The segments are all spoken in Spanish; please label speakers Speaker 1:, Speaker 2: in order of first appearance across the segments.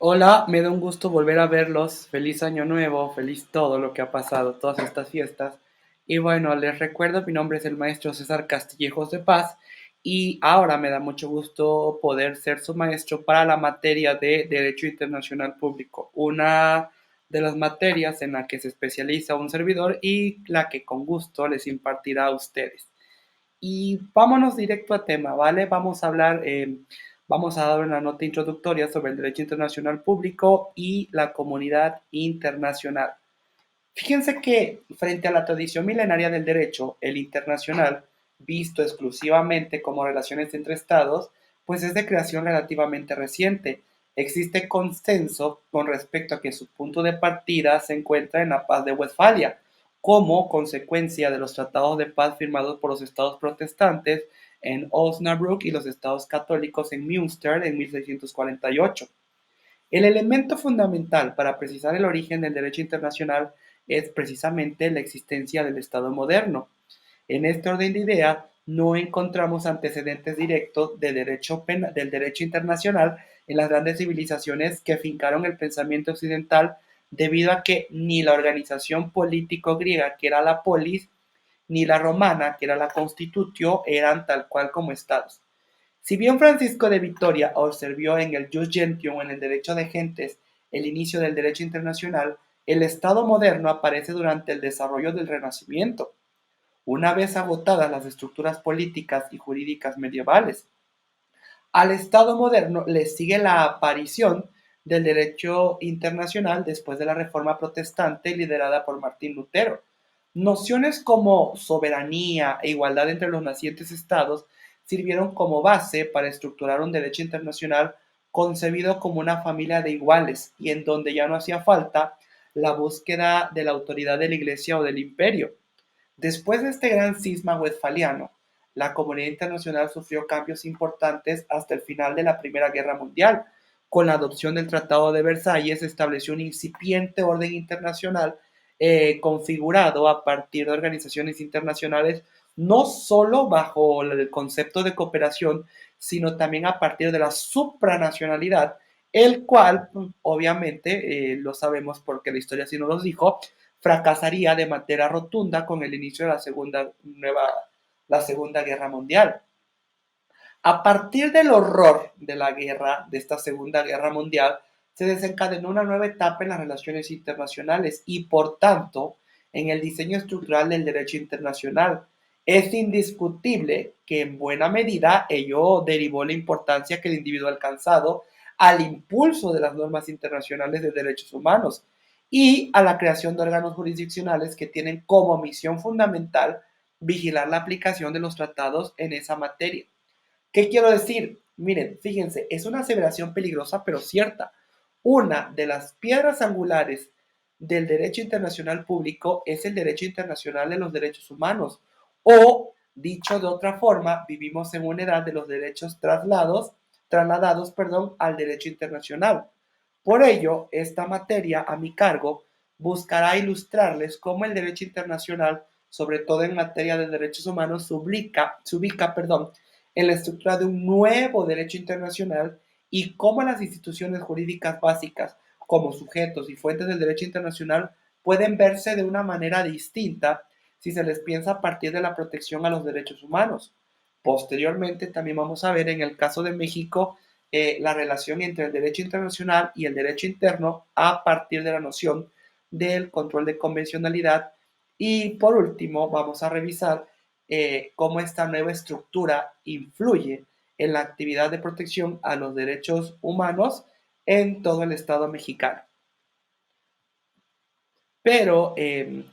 Speaker 1: Hola, me da un gusto volver a verlos. Feliz año nuevo, feliz todo lo que ha pasado, todas estas fiestas. Y bueno, les recuerdo, mi nombre es el maestro César Castillejos de Paz y ahora me da mucho gusto poder ser su maestro para la materia de Derecho Internacional Público, una de las materias en la que se especializa un servidor y la que con gusto les impartirá a ustedes. Y vámonos directo a tema, ¿vale? Vamos a dar una nota introductoria sobre el derecho internacional público y la comunidad internacional. Fíjense que frente a la tradición milenaria del derecho, el internacional, visto exclusivamente como relaciones entre estados, pues es de creación relativamente reciente. Existe consenso con respecto a que su punto de partida se encuentra en la Paz de Westfalia, como consecuencia de los tratados de paz firmados por los estados protestantes en Osnabrück y los estados católicos en Münster en 1648. El elemento fundamental para precisar el origen del derecho internacional es precisamente la existencia del Estado moderno. En este orden de ideas, no encontramos antecedentes directos del derecho internacional en las grandes civilizaciones que fincaron el pensamiento occidental, debido a que ni la organización político griega, que era la polis, ni la romana, que era la constitutio, eran tal cual como estados. Si bien Francisco de Vitoria observó en el Jus Gentium, en el derecho de gentes, el inicio del derecho internacional, el Estado moderno aparece durante el desarrollo del Renacimiento, una vez agotadas las estructuras políticas y jurídicas medievales. Al Estado moderno le sigue la aparición del derecho internacional después de la Reforma Protestante liderada por Martín Lutero. Nociones como soberanía e igualdad entre los nacientes estados sirvieron como base para estructurar un derecho internacional concebido como una familia de iguales y en donde ya no hacía falta la búsqueda de la autoridad de la Iglesia o del imperio. Después de este gran cisma westfaliano, la comunidad internacional sufrió cambios importantes hasta el final de la Primera Guerra Mundial. Con la adopción del Tratado de Versalles se estableció un incipiente orden internacional configurado a partir de organizaciones internacionales, no solo bajo el concepto de cooperación, sino también a partir de la supranacionalidad, el cual, obviamente, lo sabemos porque la historia así nos lo dijo, fracasaría de manera rotunda con el inicio de la Segunda Guerra Mundial. A partir del horror de la guerra, de esta Segunda Guerra Mundial, se desencadenó una nueva etapa en las relaciones internacionales y, por tanto, en el diseño estructural del derecho internacional. Es indiscutible que en buena medida ello derivó la importancia que el individuo ha alcanzado al impulso de las normas internacionales de derechos humanos y a la creación de órganos jurisdiccionales que tienen como misión fundamental vigilar la aplicación de los tratados en esa materia. ¿Qué quiero decir? Miren, fíjense, es una aseveración peligrosa pero cierta. Una de las piedras angulares del derecho internacional público es el derecho internacional de los derechos humanos. O, dicho de otra forma, vivimos en una edad de los derechos trasladados, al derecho internacional. Por ello, esta materia a mi cargo buscará ilustrarles cómo el derecho internacional, sobre todo en materia de derechos humanos, se ubica en la estructura de un nuevo derecho internacional y cómo las instituciones jurídicas básicas, como sujetos y fuentes del derecho internacional, pueden verse de una manera distinta si se les piensa a partir de la protección a los derechos humanos. Posteriormente, también vamos a ver en el caso de México la relación entre el derecho internacional y el derecho interno a partir de la noción del control de convencionalidad. Y por último, vamos a revisar cómo esta nueva estructura influye en la actividad de protección a los derechos humanos en todo el Estado mexicano. Pero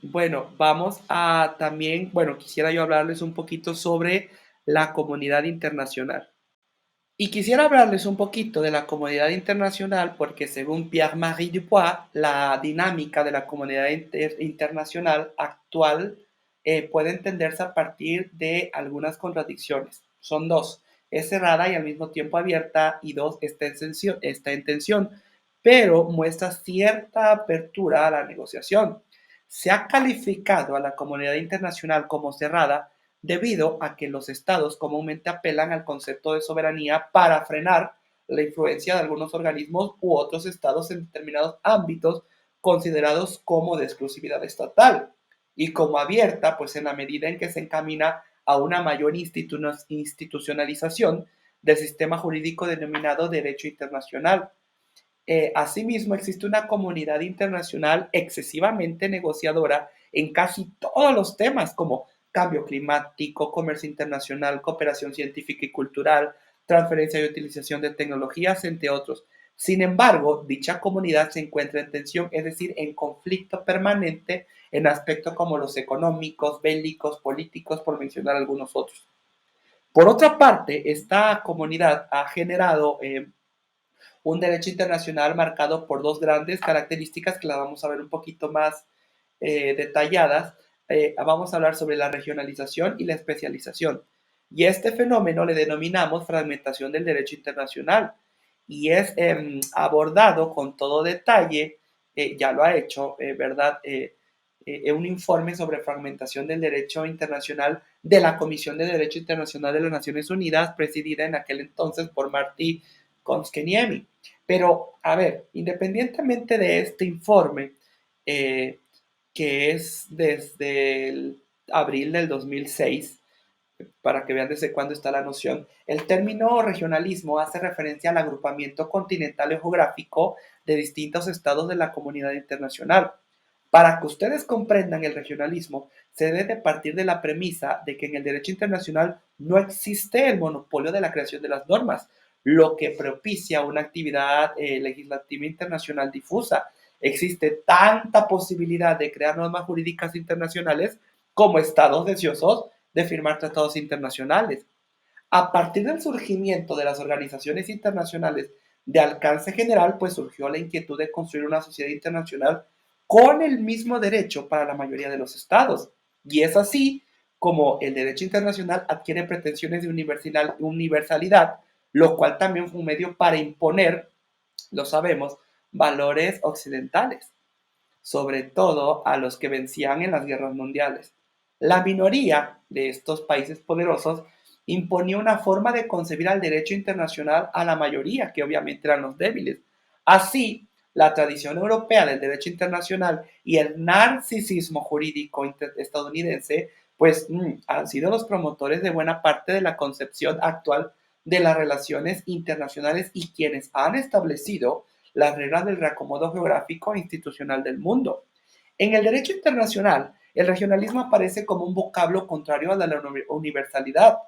Speaker 1: bueno, vamos a también, bueno, quisiera yo hablarles un poquito sobre la comunidad internacional. Y quisiera hablarles un poquito de la comunidad internacional porque según Pierre-Marie Dupuis, la dinámica de la comunidad internacional actual puede entenderse a partir de algunas contradicciones. Son dos: es cerrada y al mismo tiempo abierta, y dos, está en tensión, pero muestra cierta apertura a la negociación. Se ha calificado a la comunidad internacional como cerrada debido a que los estados comúnmente apelan al concepto de soberanía para frenar la influencia de algunos organismos u otros estados en determinados ámbitos considerados como de exclusividad estatal y como abierta, pues en la medida en que se encamina a una mayor institucionalización del sistema jurídico denominado derecho internacional. Asimismo, existe una comunidad internacional excesivamente negociadora en casi todos los temas como cambio climático, comercio internacional, cooperación científica y cultural, transferencia y utilización de tecnologías, entre otros. Sin embargo, dicha comunidad se encuentra en tensión, es decir, en conflicto permanente en aspectos como los económicos, bélicos, políticos, por mencionar algunos otros. Por otra parte, esta comunidad ha generado un derecho internacional marcado por dos grandes características que las vamos a ver un poquito más detalladas. Vamos a hablar sobre la regionalización y la especialización. Y este fenómeno le denominamos fragmentación del derecho internacional y es abordado con todo detalle, ya lo ha hecho, ¿verdad? Un informe sobre fragmentación del derecho internacional de la Comisión de Derecho Internacional de las Naciones Unidas, presidida en aquel entonces por Martí Konskeniemi. Pero, a ver, independientemente de este informe, que es desde el abril del 2006, para que vean desde cuándo está la noción, el término regionalismo hace referencia al agrupamiento continental y geográfico de distintos estados de la comunidad internacional. Para que ustedes comprendan el regionalismo, se debe partir de la premisa de que en el derecho internacional no existe el monopolio de la creación de las normas, lo que propicia una actividad legislativa internacional difusa. Existe tanta posibilidad de crear normas jurídicas internacionales como estados deseosos de firmar tratados internacionales. A partir del surgimiento de las organizaciones internacionales de alcance general, pues surgió la inquietud de construir una sociedad internacional con el mismo derecho para la mayoría de los estados. Y es así como el derecho internacional adquiere pretensiones de universalidad, lo cual también fue un medio para imponer, lo sabemos, valores occidentales, sobre todo a los que vencían en las guerras mundiales. La minoría de estos países poderosos imponía una forma de concebir al derecho internacional a la mayoría, que obviamente eran los débiles. Así, la tradición europea del derecho internacional y el narcisismo jurídico estadounidense, pues han sido los promotores de buena parte de la concepción actual de las relaciones internacionales y quienes han establecido las reglas del reacomodo geográfico e institucional del mundo. En el derecho internacional, el regionalismo aparece como un vocablo contrario a la universalidad,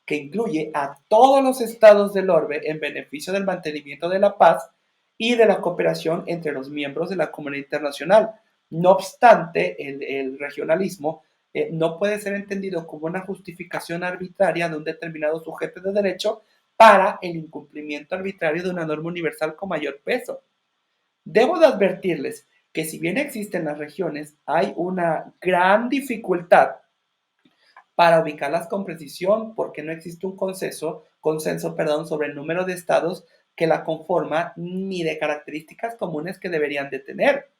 Speaker 1: que incluye a todos los estados del orbe en beneficio del mantenimiento de la paz y de la cooperación entre los miembros de la comunidad internacional. No obstante, el regionalismo no puede ser entendido como una justificación arbitraria de un determinado sujeto de derecho para el incumplimiento arbitrario de una norma universal con mayor peso. Debo de advertirles que si bien existen las regiones, hay una gran dificultad para ubicarlas con precisión porque no existe un consenso sobre el número de estados que la conforman ni de características comunes que deberían de tener.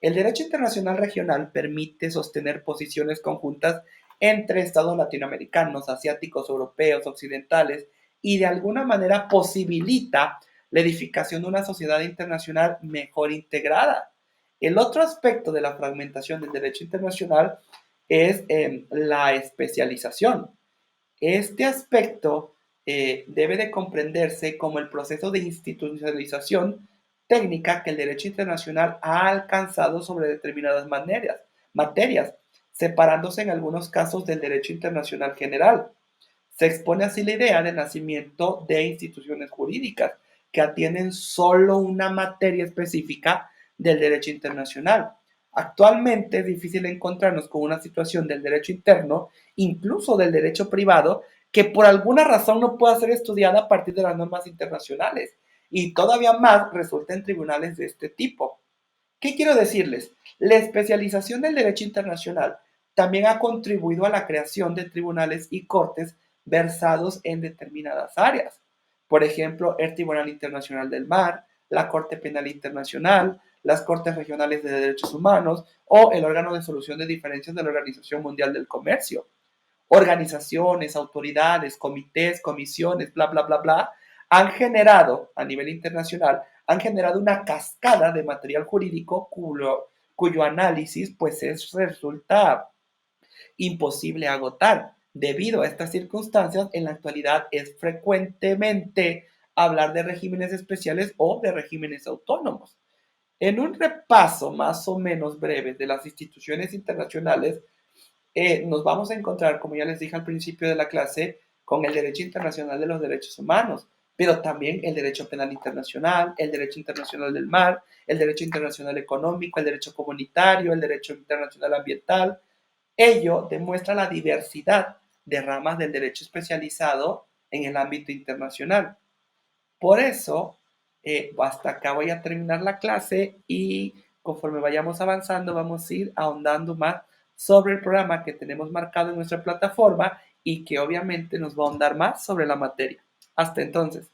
Speaker 1: El derecho internacional regional permite sostener posiciones conjuntas entre estados latinoamericanos, asiáticos, europeos, occidentales y de alguna manera posibilita la edificación de una sociedad internacional mejor integrada. El otro aspecto de la fragmentación del derecho internacional es la especialización. Este aspecto debe de comprenderse como el proceso de institucionalización técnica que el derecho internacional ha alcanzado sobre determinadas materias, separándose en algunos casos del derecho internacional general. Se expone así la idea del nacimiento de instituciones jurídicas que atienden solo una materia específica del derecho internacional. Actualmente es difícil encontrarnos con una situación del derecho interno, incluso del derecho privado, que por alguna razón no pueda ser estudiada a partir de las normas internacionales y todavía más resulta en tribunales de este tipo. ¿Qué quiero decirles? La especialización del derecho internacional también ha contribuido a la creación de tribunales y cortes versados en determinadas áreas. Por ejemplo, el Tribunal Internacional del Mar, la Corte Penal Internacional, las Cortes Regionales de Derechos Humanos o el órgano de solución de diferencias de la Organización Mundial del Comercio. Organizaciones, autoridades, comités, comisiones, bla, bla, bla, bla, han generado, a nivel internacional, han generado una cascada de material jurídico cuyo análisis pues resulta imposible agotar. Debido a estas circunstancias, en la actualidad es frecuentemente hablar de regímenes especiales o de regímenes autónomos. En un repaso más o menos breve de las instituciones internacionales, nos vamos a encontrar, como ya les dije al principio de la clase, con el derecho internacional de los derechos humanos, pero también el derecho penal internacional, el derecho internacional del mar, el derecho internacional económico, el derecho comunitario, el derecho internacional ambiental. Ello demuestra la diversidad de ramas del derecho especializado en el ámbito internacional. Por eso, hasta acá voy a terminar la clase y conforme vayamos avanzando vamos a ir ahondando más sobre el programa que tenemos marcado en nuestra plataforma y que obviamente nos va a ahondar más sobre la materia. Hasta entonces.